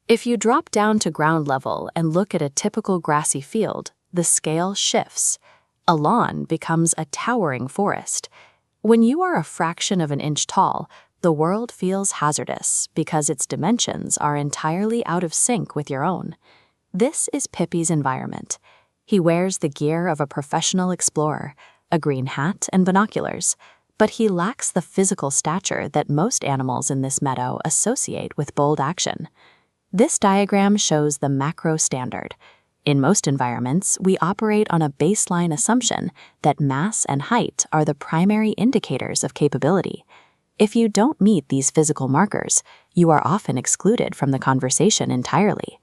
If you drop down to ground level and look at a typical grassy field, the scale shifts. A lawn becomes a towering forest. When you are a fraction of an inch tall, the world feels hazardous because its dimensions are entirely out of sync with your own. This is Pipi's environment. He wears the gear of a professional explorer, a green hat and binoculars, but he lacks the physical stature that most animals in this meadow associate with bold action. This diagram shows the macro standard. In most environments, we operate on a baseline assumption that mass and height are the primary indicators of capability. If you don't meet these physical markers, you are often excluded from the conversation entirely.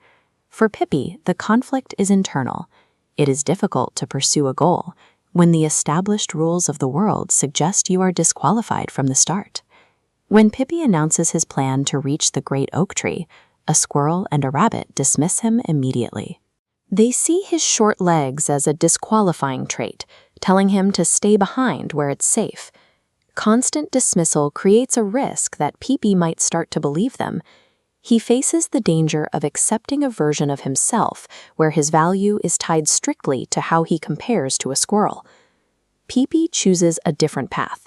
For Pipi, the conflict is internal. It is difficult to pursue a goal when the established rules of the world suggest you are disqualified from the start. When Pipi announces his plan to reach the great oak tree, a squirrel and a rabbit dismiss him immediately. They see his short legs as a disqualifying trait, telling him to stay behind where it's safe. Constant dismissal creates a risk that Pipi might start to believe them. He faces the danger of accepting a version of himself where his value is tied strictly to how he compares to a squirrel. Pipi chooses a different path.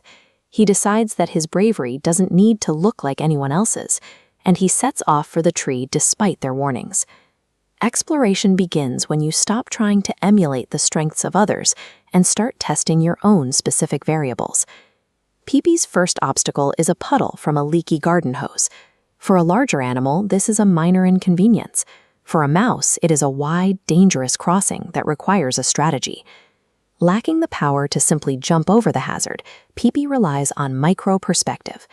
He decides that his bravery doesn't need to look like anyone else's, and he sets off for the tree despite their warnings. Exploration begins when you stop trying to emulate the strengths of others and start testing your own specific variables. Pipi's first obstacle is a puddle from a leaky garden hose. For a larger animal, this is a minor inconvenience. For a mouse, it is a wide, dangerous crossing that requires a strategy. Lacking the power to simply jump over the hazard, Pipi relies on micro-perspective.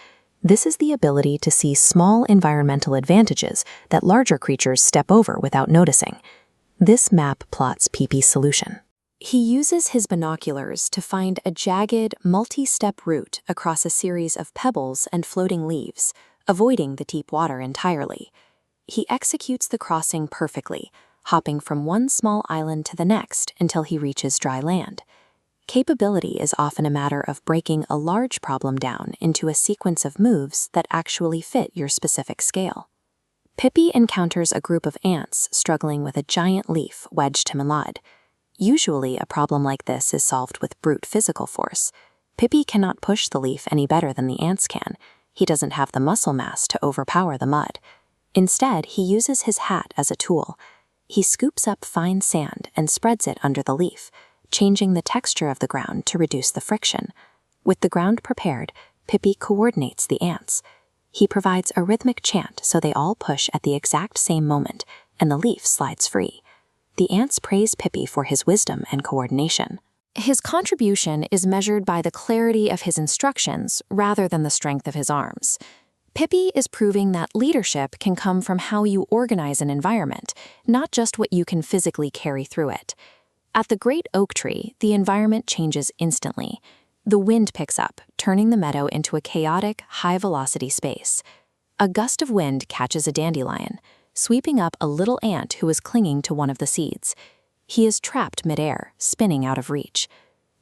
This is the ability to see small environmental advantages that larger creatures step over without noticing. This map plots Pipi's solution. He uses his binoculars to find a jagged, multi-step route across a series of pebbles and floating leaves, avoiding the deep water entirely. He executes the crossing perfectly, hopping from one small island to the next until he reaches dry land. Capability is often a matter of breaking a large problem down into a sequence of moves that actually fit your specific scale. Pipi encounters a group of ants struggling with a giant leaf wedged in mud. Usually, a problem like this is solved with brute physical force. Pipi cannot push the leaf any better than the ants can. He doesn't have the muscle mass to overpower the mud. Instead, he uses his hat as a tool. He scoops up fine sand and spreads it under the leaf, changing the texture of the ground to reduce the friction. With the ground prepared, Pipi coordinates the ants. He provides a rhythmic chant so they all push at the exact same moment, and the leaf slides free. The ants praise Pipi for his wisdom and coordination. His contribution is measured by the clarity of his instructions rather than the strength of his arms. Pipi is proving that leadership can come from how you organize an environment, not just what you can physically carry through it. At the great oak tree, the environment changes instantly. The wind picks up, turning the meadow into a chaotic, high-velocity space. A gust of wind catches a dandelion, sweeping up a little ant who is clinging to one of the seeds. He is trapped midair, spinning out of reach.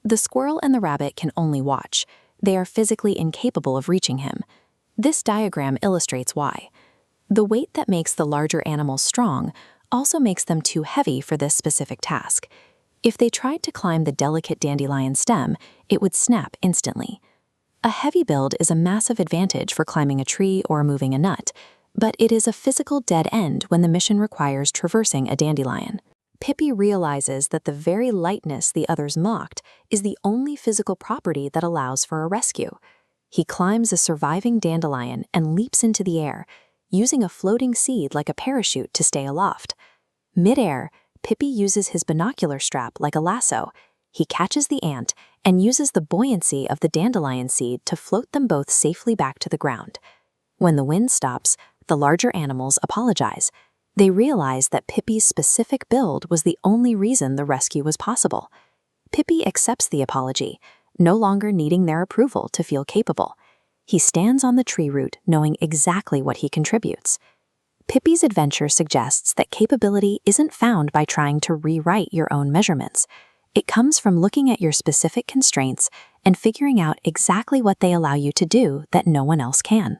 The squirrel and the rabbit can only watch. They are physically incapable of reaching him. This diagram illustrates why. The weight that makes the larger animals strong also makes them too heavy for this specific task. If they tried to climb the delicate dandelion stem, it would snap instantly. A heavy build is a massive advantage for climbing a tree or moving a nut, but it is a physical dead end when the mission requires traversing a dandelion. Pipi realizes that the very lightness the others mocked is the only physical property that allows for a rescue. He climbs a surviving dandelion and leaps into the air, using a floating seed like a parachute to stay aloft. Mid-air, Pipi uses his binocular strap like a lasso. He catches the ant and uses the buoyancy of the dandelion seed to float them both safely back to the ground. When the wind stops, the larger animals apologize. They realize that Pipi's specific build was the only reason the rescue was possible. Pipi accepts the apology, no longer needing their approval to feel capable. He stands on the tree root knowing exactly what he contributes. Pipi's adventure suggests that capability isn't found by trying to rewrite your own measurements. It comes from looking at your specific constraints and figuring out exactly what they allow you to do that no one else can.